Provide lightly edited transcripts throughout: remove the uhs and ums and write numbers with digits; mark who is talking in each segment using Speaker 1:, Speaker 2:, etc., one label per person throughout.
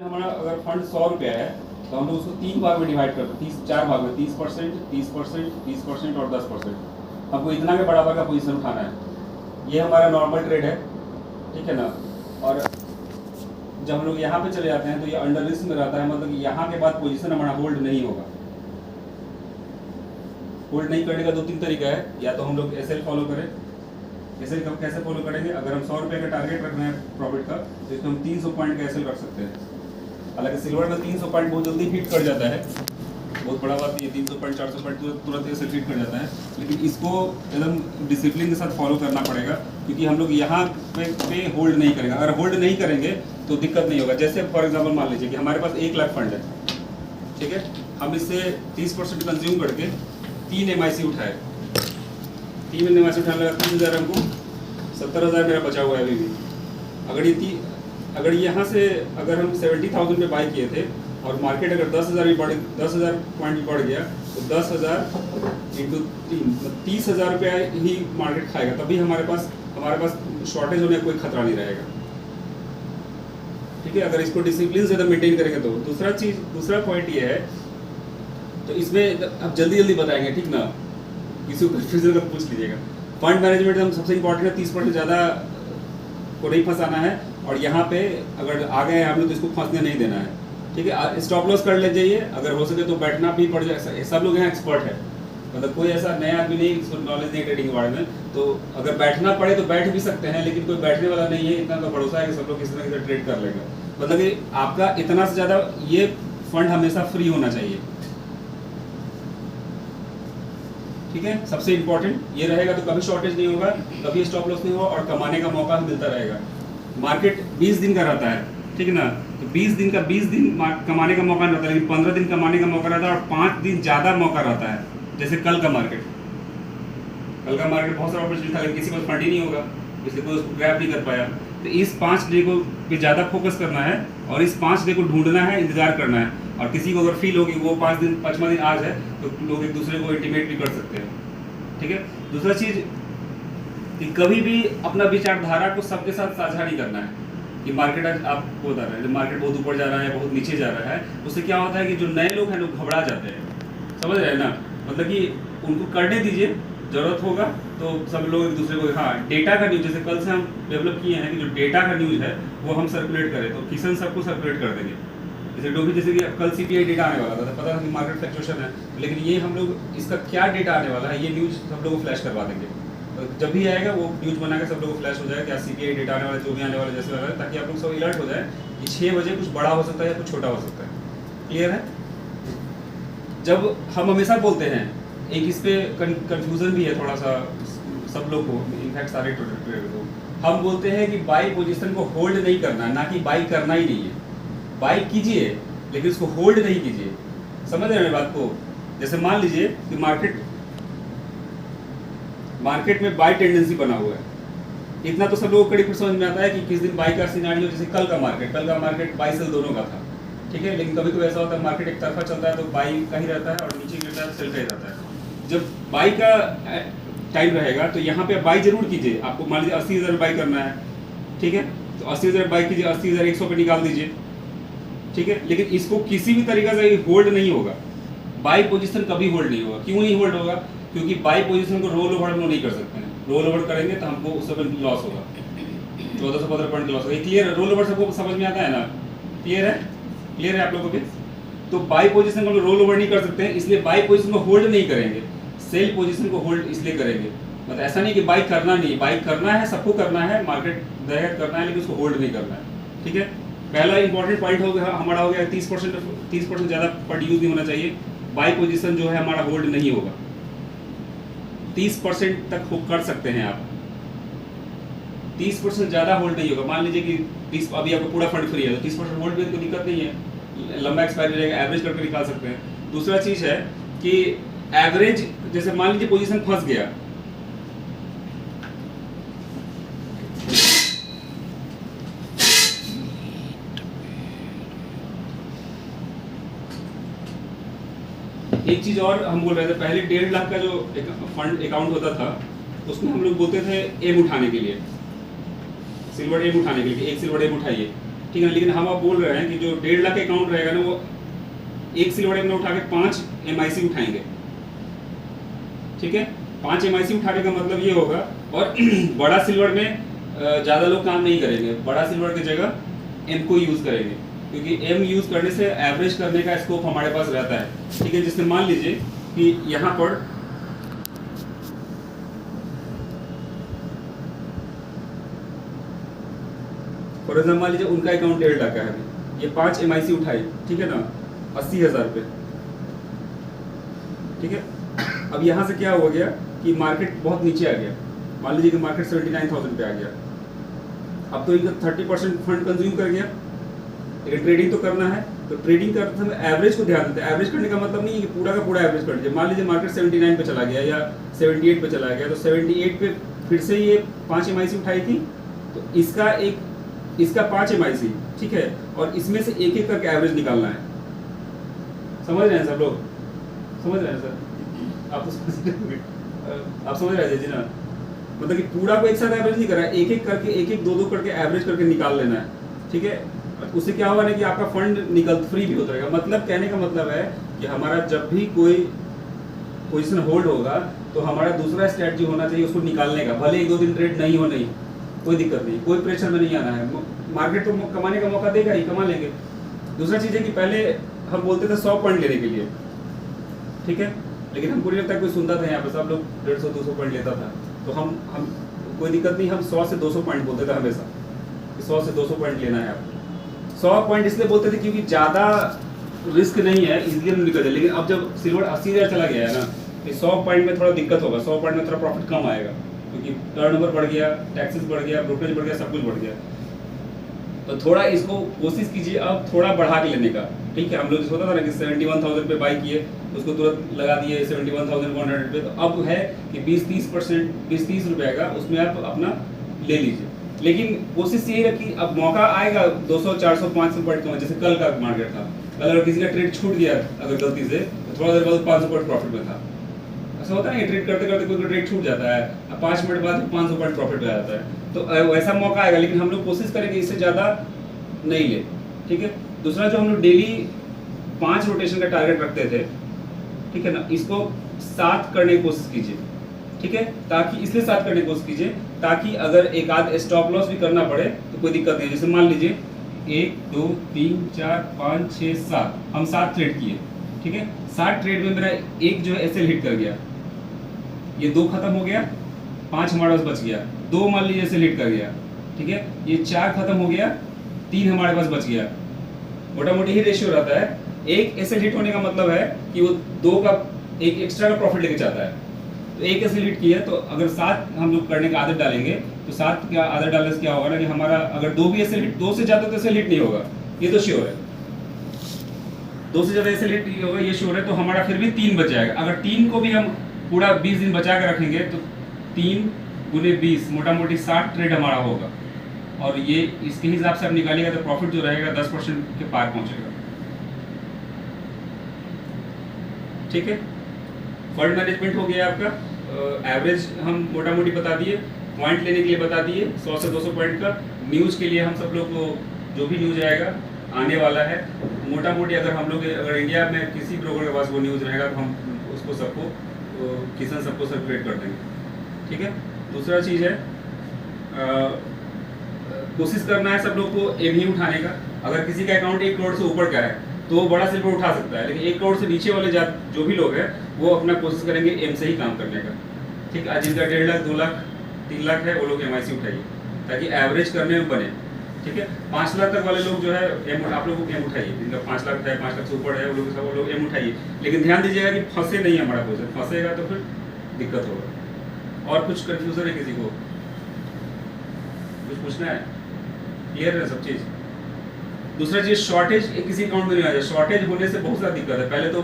Speaker 1: हमारा अगर फंड 100 रुपया है तो हम लोग उसको 3 भाग में डिवाइड करते हैं, 4 भाग में, 30%, 30%, 30% और 10%। हमको इतना के बराबर का पोजीशन उठाना है। ये हमारा नॉर्मल ट्रेड है, ठीक है ना। और जब हम लोग यहाँ पे चले जाते हैं तो ये अंडर रिस्क में रहता है, मतलब कि यहाँ के बाद पोजीशन हमारा होल्ड नहीं होगा। होल्ड नहीं करने का 2-3 तरीका है। या तो हम लोग एसएल फॉलो करें। एसएल कैसे फॉलो करेंगे? अगर हम 100 रुपये का टारगेट रखना है प्रॉफिट का, तो इसमें हम 300 पॉइंट का एसएल रख सकते हैं। हालांकि सिल्वर में 300 पॉइंट बहुत जल्दी हिट कर जाता है, बहुत बड़ा बात नहीं है। 300 पॉइंट 400 पॉइंट तुरंत ऐसे हिट कर जाता है, लेकिन इसको एकदम डिसिप्लिन के साथ फॉलो करना पड़ेगा, क्योंकि हम लोग यहाँ पे होल्ड नहीं करेंगे। अगर होल्ड नहीं करेंगे तो दिक्कत नहीं होगा। जैसे फॉर एग्जाम्पल मान लीजिए कि हमारे पास 1 लाख फंड है, ठीक है। हम इससे 30% कंज्यूम करके 3 MIC उठाए। 3 MIC उठाने लगा 30,000, हमको 70,000 मेरा बचा हुआ है अभी भी। अगर यहाँ से अगर हम 70,000 पे बाई किए थे और मार्केट अगर 10,000 पॉइंट भी बढ़ गया, तो 10,000 इंटू 3 30,000 रुपया ही मार्केट खाएगा। तभी हमारे पास शॉर्टेज होने का कोई खतरा नहीं रहेगा, ठीक है, अगर इसको डिसिप्लिन से मेंटेन करेंगे तो। दूसरा पॉइंट ये है, तो इसमें अब जल्दी बताएंगे, ठीक ना। किसी को कंफ्यूजन का पूछ लीजिएगा। फंड मैनेजमेंट हम सबसे इंपॉर्टेंट है, 30% ज़्यादा को नहीं फंसाना है। और यहाँ पे अगर आ गए हम लोग तो इसको फंसने नहीं देना है, ठीक है। स्टॉप लॉस कर ले जाइए, अगर हो सके तो बैठना भी पड़ जाए। सब लोग यहाँ एक्सपर्ट है, मतलब कोई ऐसा नया आदमी नहीं जिसको नॉलेज नहीं ट्रेडिंग के बारे में। तो अगर बैठना पड़े तो बैठ भी सकते हैं, लेकिन कोई बैठने वाला नहीं है। इतना तो भरोसा है कि सब लोग किसी ना किसी ट्रेड कर लेंगे। मतलब कि आपका इतना से ज़्यादा ये फंड हमेशा फ्री होना चाहिए, ठीक है। सबसे इंपॉर्टेंट ये रहेगा, तो कभी शॉर्टेज नहीं होगा, कभी स्टॉप लॉस नहीं होगा, और कमाने का मौका मिलता रहेगा। मार्केट 20 दिन का रहता है, ठीक है ना। तो 20 दिन कमाने का मौका नहीं रहता, लेकिन 15 दिन कमाने का मौका रहता है, और 5 दिन ज़्यादा मौका रहता है। जैसे कल का मार्केट बहुत सारा अपॉर्चुनिटी था, लेकिन किसी को फंड ही नहीं होगा, इसलिए कोई उसको ग्रैब नहीं कर पाया। तो इस 5 डे को पे ज़्यादा फोकस करना है, और इस 5 डे को ढूंढना है, इंतजार करना है। और किसी को अगर फील होगी वो 5वां दिन आज है, तो लोग एक दूसरे को इंटीमेट भी कर सकते हैं, ठीक है। दूसरा चीज़ कि कभी भी अपना विचारधारा को सबके साथ साझा नहीं करना है कि मार्केट आज आपको बता रहा है, मार्केट बहुत ऊपर जा रहा है, बहुत नीचे जा रहा है। उससे क्या होता है कि जो नए लोग हैं लोग घबरा जाते हैं, समझ रहे हैं ना। मतलब कि उनको करने दीजिए, ज़रूरत होगा तो सब लोग एक दूसरे को, हाँ, डेटा का न्यूज़ जैसे कल से हम डेवलप किए हैं कि जो डेटा का न्यूज़ है वो हम सर्कुलेट करें, तो किसान सबको सर्कुलेट कर देंगे। जैसे कि कल CPI डेटा आने वाला था, पता था कि मार्केट फ्लक्चुएशन है, लेकिन ये हम लोग इसका क्या डेटा आने वाला है ये न्यूज़ सब लोग को फ्लैश करवा देंगे। तो जब भी आएगा वो न्यूज़ बना के सब लोग को फ्लैश हो जाएगा, क्या CPI डेटा आने वाला, जो भी आने वाला जैसे वाला है, ताकि आप लोग सब अलर्ट हो जाए कि 6 बजे कुछ बड़ा हो सकता है या कुछ छोटा हो सकता है। क्लियर है? जब हम हमेशा बोलते हैं, एक इस पे कन्फ्यूज़न भी है थोड़ा सा सब लोग को, इनफैक्ट सारे ट्रेडर को। हम बोलते हैं कि बाई पोजीशन को होल्ड नहीं करना, ना कि बाई करना ही नहीं है। बाई कीजिए लेकिन उसको होल्ड नहीं कीजिए। समझ रहे हैं बात को? जैसे मान लीजिए कि मार्केट में बाई टेंडेंसी बना हुआ है, इतना तो सब लोगों को कड़ी पर समझ में आता है कि किस दिन बाई का सिनेरियो, जैसे कल का मार्केट बाई सेल दोनों का था, ठीक है। लेकिन कभी कभी ऐसा होता है मार्केट एक तरफा चलता है तो बाई का ही रहता है, और नीचे गिरता है सेल का ही रहता है। जब बाई का टाइम रहेगा तो यहाँ पे बाई जरूर कीजिए। आपको मान लीजिए 80,000 बाई करना है, ठीक है, तो 80,000 बाई कीजिए, 80,100 पे निकाल दीजिए, ठीक है। लेकिन इसको किसी भी तरीके से होल्ड नहीं होगा, बाई पोजीशन कभी होल्ड नहीं होगा। क्यों नहीं होल्ड होगा? क्योंकि बाई पोजीशन को रोल ओवर हम लोग नहीं कर सकते हैं। रोल ओवर करेंगे तो हमको उस समय लॉस होगा, 1415 पॉइंट लॉस होगा। क्लियर है? रोल ओवर सबको समझ में आता है ना? क्लियर है आप लोगों को भी? तो बाई पोजीशन को हम रोल ओवर नहीं कर सकते हैं, इसलिए बाई पोजीशन को होल्ड नहीं करेंगे, सेल पोजीशन को होल्ड इसलिए करेंगे। मतलब ऐसा नहीं कि बाई करना नहीं, बाई करना है, सबको करना है, मार्केट डायरेक्ट करना है, लेकिन उसको होल्ड नहीं करना है, ठीक है। पहला इंपॉर्टेंट पॉइंट हमारा हो गया 30% ज़्यादा फंड यूज नहीं होना चाहिए। बाई पोजीशन जो है हमारा होल्ड नहीं होगा, 30% तक कर सकते हैं आप, 30% ज़्यादा होल्ड नहीं होगा। मान लीजिए कि 30 अभी आपको पूरा फंड फ्री है तो 30% होल्ड में कोई दिक्कत नहीं है, लंबा एक्सपायरी रहेगा, एवरेज करके निकाल सकते हैं। दूसरा चीज़ है कि एवरेज, जैसे मान लीजिए पोजीशन फंस गया, एक चीज और हम बोल रहे थे, पहले 1.5 लाख का जो फंड अकाउंट होता था उसमें हम लोग बोलते थे एम उठाने के लिए, सिल्वर एम उठाने के लिए, एक सिल्वर एम उठाइए, ठीक है, लेकिन हम अब बोल रहे हैं कि जो 1.5 लाख अकाउंट रहेगा ना, वो एक सिलवड़े में उठा के 5 MIC उठाएंगे। ठीक है, 5 MIC उठाने का मतलब ये होगा, और बड़ा सिल्वर में ज़्यादा लोग काम नहीं करेंगे, बड़ा सिल्वर की जगह M को यूज़ करेंगे, क्योंकि M यूज़ करने से एवरेज करने का स्कोप हमारे पास रहता है। ठीक है, जिससे मान लीजिए कि यहाँ पर फॉर एग्जाम्पल मान लीजिए उनका अकाउंट 1.5 लाख का है, ये 5 MIC उठाई, ठीक है ना, 80,000 रुपये। ठीक है, अब यहाँ से क्या हो गया कि मार्केट बहुत नीचे आ गया, मान लीजिए कि मार्केट 79,000 पे आ गया। अब तो इनका 30% फंड कंज्यूम कर गया, लेकिन ट्रेडिंग तो करना है, तो ट्रेडिंग करते समय एवरेज को ध्यान देते हैं। एवरेज करने का मतलब नहीं है कि पूरा का पूरा एवरेज कर लीजिए। मान लीजिए मार्केट 79 पे चला गया या 78 पे चला गया, तो 78 पे फिर से ये 5 MIC उठाई थी, तो इसका 5 MIC, ठीक है, और इसमें से एक एक करके एवरेज निकालना है। समझ रहे हैं सब लोग? समझ रहे हैं सर? आप तो समझ रहे होंगे, आप समझ रहे हैं जी ना? मतलब कि पूरा को एक साथ एवरेज नहीं कर रहा है, एक एक करके, एक एक दो दो करके एवरेज करके निकाल लेना है। ठीक है, उससे क्या होगा ना कि आपका फंड निकल फ्री भी होता रहेगा। मतलब कहने का मतलब है कि हमारा जब भी कोई पोजीशन होल्ड होगा तो हमारा दूसरा स्ट्रेटजी होना चाहिए उसको निकालने का, भले 1-2 दिन ट्रेड नहीं हो, नहीं कोई दिक्कत नहीं, कोई प्रेशर में नहीं आना है, मार्केट तो कमाने का मौका देगा ही, कमा लेंगे। दूसरा चीज़ है कि पहले हम बोलते थे 100 पॉइंट लेने के लिए, ठीक है, लेकिन हमको नहीं लगता कोई सुनता था, यहाँ पे सब लोग 150-200 पॉइंट लेता था, तो हम कोई दिक्कत नहीं, हम 100 से 200 पॉइंट बोलते थे हमेशा, 100 से 200 पॉइंट लेना है आपको। 100 पॉइंट इसलिए बोलते थे क्योंकि ज़्यादा रिस्क नहीं है, इजीली हम निकल जाए। लेकिन अब जब सिल्वर 80,000 चला गया है ना, तो 100 पॉइंट में थोड़ा दिक्कत होगा, 100 पॉइंट में थोड़ा प्रॉफिट कम आएगा, क्योंकि टर्नओवर बढ़ गया, टैक्सेस बढ़ गया, ब्रोकरेज बढ़ गया, सब कुछ बढ़ गया। तो थोड़ा इसको कोशिश कीजिए अब थोड़ा बढ़ा के लेने का। ठीक है, हम लोग जैसे होता था ना कि 71,000 पे बाई किए, उसको तुरंत लगा दिए 71,100 पे, तो अब है कि 20-30% 20-30 रुपये का उसमें आप अपना ले लीजिए। लेकिन कोशिश यही रखी, अब मौका आएगा 200, 400, 500 पॉइंट कम, जैसे कल का मार्केट था, कल अगर किसी का ट्रेड छूट गया अगर गलती से, तो थोड़ा देर बाद 500 पॉइंट प्रॉफिट में था। ऐसा होता है, ट्रेड करते करते कोई ट्रेड छूट जाता है, अब 5 मिनट बाद 500 पॉइंट प्रॉफिट हो जाता है, तो वैसा मौका आएगा। लेकिन हम लोग कोशिश करेंगे इससे ज़्यादा नहीं ले। ठीक है, दूसरा जो हम लोग डेली 5 रोटेशन का टारगेट रखते थे, ठीक है ना, इसको 7 करने की कोशिश कीजिए। ठीक है, ताकि इसलिए 7 करने की कोशिश कीजिए ताकि अगर एक आध स्टॉप लॉस भी करना पड़े तो कोई दिक्कत नहीं। जैसे मान लीजिए 1 2 3 4 5 6 7 हम 7 ट्रेड किए। ठीक है, 7 ट्रेड में मेरा एक जो है एसएल हिट कर गया, ये 2 खत्म हो गया, 5 हमारे पास बच गया, 2 मान लीजिए एसएल हिट कर गया। ठीक है, ये 4 खत्म हो गया, 3 हमारे पास बच गया। मोटा मोटी ही रेशियो रहता है, एक एसएल हिट होने का मतलब है कि वो 2 का एक एक्स्ट्रा का प्रॉफिट लेके जाता है। तो एक एसएल हिट किया, तो अगर 7 हम लोग करने का आदत डालेंगे तो 7 का आदत डालने से क्या होगा ना कि हमारा अगर 2 भी एसएल हिट, 2 से ज़्यादा तो एसएल हिट नहीं होगा, ये तो श्योर है, 2 से ज़्यादा एसएल हिट नहीं होगा, ये श्योर है। तो हमारा फिर भी 3 बच जाएगा। अगर 3 को भी हम पूरा 20 दिन बचा के रखेंगे तो 3 × 20 मोटा मोटी 60 ट्रेड हमारा होगा, और ये इसके हिसाब से आप निकालिएगा तो प्रॉफिट जो रहेगा 10% के पार पहुंचेगा। ठीक है, फंड मैनेजमेंट हो गया आपका, एवरेज हम मोटा मोटी बता दिए, पॉइंट लेने के लिए बता दिए 100 से 200 पॉइंट का। न्यूज़ के लिए हम सब लोग को जो भी न्यूज़ आएगा आने वाला है, मोटा मोटी अगर इंडिया में किसी ब्रोकर के पास वो न्यूज़ रहेगा तो हम उसको सबको किसान सबको सर्कुलेट कर देंगे। ठीक है, दूसरा चीज़ है कोशिश करना है सब लोग को एम ही उठाने का। अगर किसी का अकाउंट 1 करोड़ से ऊपर का है तो वो बड़ा सिल्वर उठा सकता है, लेकिन 1 करोड़ से नीचे वाले जो भी लोग हैं वो अपना कोशिश करेंगे एम से ही काम करने का। ठीक है, जिनका 1.5 लाख 2 लाख 3 लाख है वो लोग MIC उठाइए ताकि एवरेज करने में बने। ठीक है, 5 लाख तक वाले लोग जो है आप लोग एम उठाइए, जिनका 5 लाख है 5 लाख से ऊपर है वो लोग एम उठाइए, लेकिन ध्यान दीजिएगा कि फंसे नहीं हमारा पोजीशन, फंसेगा तो फिर दिक्कत होगा। और कुछ कन्फ्यूजन है किसी को, कुछ पूछना है? क्लियर है सब चीज़? दूसरा चीज़ शॉर्टेज किसी अकाउंट में नहीं आ जाए, शॉर्टेज होने से बहुत ज़्यादा दिक्कत है। पहले तो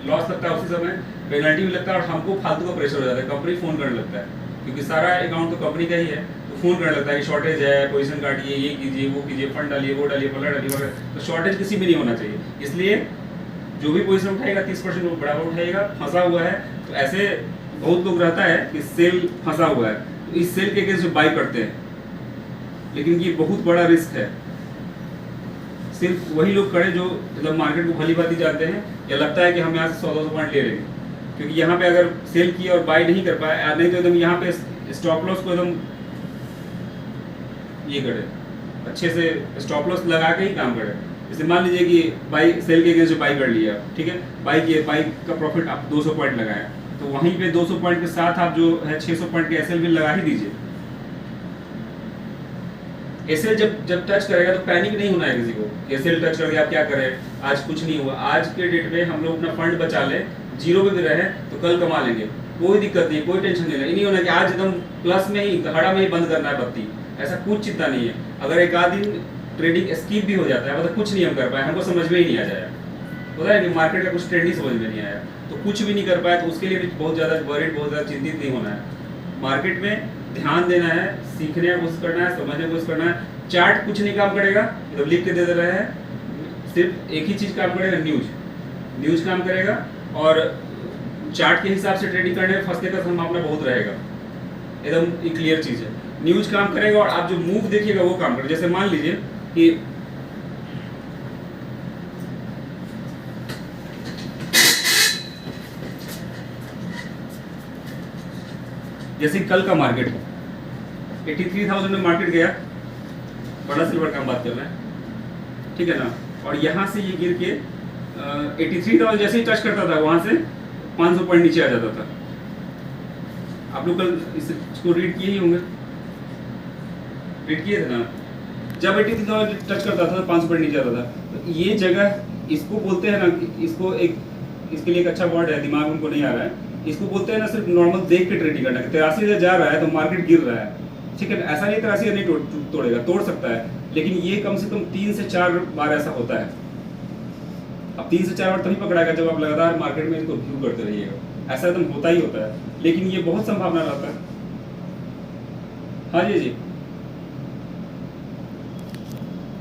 Speaker 1: लॉस लगता है, उसी समय पेनल्टी भी लगता है और हमको फालतू का प्रेशर हो जाता है, कंपनी फ़ोन करने लगता है क्योंकि सारा अकाउंट तो कंपनी का ही है, तो फ़ोन करने लगता है कि शॉर्टेज है, पोजीशन काटिए, ये कीजिए, वो कीजिए, फंड डालिए, वो डालिए, फला डालिए वगैरह। तो शॉर्टेज किसी में नहीं होना चाहिए, इसलिए जो भी पोजीशन उठाएगा 30% वो बराबर उठाएगा। फंसा हुआ है तो ऐसे बहुत लोग रहता है कि सेल फंसा हुआ है, तो इस सेल के अगेंस्ट बाई करते हैं, लेकिन ये बहुत बड़ा रिस्क है। सिर्फ वही लोग खड़े जो मतलब मार्केट को भली भांति जानते हैं या लगता है कि हम यहाँ से 100-200 पॉइंट ले लेंगे, क्योंकि यहाँ पे अगर सेल किया और बाय नहीं कर पाया, नहीं तो एकदम यहाँ पे स्टॉप लॉस को एकदम ये करे, अच्छे से स्टॉप लॉस लगा के ही काम करे। जैसे मान लीजिए कि बाई सेल के अगेंस्ट जो बाई कर लिया, ठीक है, बाई का प्रॉफिट आप 200 पॉइंट लगाया, तो वहीं पे 200 पॉइंट के साथ आप जो है 600 पॉइंट के एसएल भी लगा ही दीजिए। एसएल जब टच करेगा तो पैनिक नहीं होना है किसी को, एसएल टच करके आप क्या करें, आज कुछ नहीं हुआ। आज के डेट में हम लोग अपना फंड बचा ले, जीरो पे भी रहे तो कल कमा लेंगे, कोई दिक्कत नहीं, कोई टेंशन नहीं है। नहीं होना कि आज एकदम प्लस में ही हड़ा में ही बंद करना है बत्ती, ऐसा कुछ चिंता नहीं है। अगर एक आध दिन ट्रेडिंग स्किप भी हो जाता है, मतलब कुछ नहीं हम कर पाए, हमको समझ में ही नहीं आ जाए, पता है कि मार्केट का कुछ ट्रेंड ही समझ में नहीं आया, तो कुछ भी नहीं कर पाए, तो उसके लिए भी बहुत ज़्यादा वरीड, बहुत ज़्यादा चिंतित नहीं होना है। मार्केट में ध्यान देना है, सीखने की कोशिश करना है, समझने की कोशिश करना है। चार्ट कुछ नहीं काम करेगा, मतलब लिख के दे रहे हैं, सिर्फ एक ही चीज़ काम करेगा, न्यूज काम करेगा, और चार्ट के हिसाब से ट्रेडिंग करने में फंसने का संभावना बहुत रहेगा, एकदम क्लियर चीज़ है। न्यूज काम करेगा और आप जो मूव देखिएगा वो काम करेगा। जैसे मान लीजिए कि जैसे कल का मार्केट 83,000 में मार्केट गया, बड़ा सिल्वर का हम बात कर रहे हैं, ठीक है ना, और यहाँ से ये गिर के 83,000 जैसे ही टच करता था वहाँ से 500 पॉइंट नीचे आ जाता था। आप लोग कल इसको रीड किए ही होंगे, रीड किए थे ना, जब 83,000 टच करता था 500 पॉइंट नीचे आता था। तो ये जगह, इसको बोलते हैं ना, इसको एक, इसके लिए एक अच्छा वर्ड है, दिमाग उनको नहीं आ रहा है, इसको बोलते हैं ना सिर्फ नॉर्मल देख के ट्रेडिंग करना। 83,000 जा रहा है तो मार्केट गिर रहा है, ठीक है, ऐसा नहीं 83,000 नहीं तोड़ेगा, तोड़ सकता है, लेकिन ये कम से कम 3 से 4 बार ऐसा होता है। अब 3 से 4 बार तभी पकड़ाएगा जब आप लगातार मार्केट में इसको व्यू करते रहिएगा, ऐसा एकदम होता ही होता है, लेकिन ये बहुत संभावना रहता है। हाँ जी जी।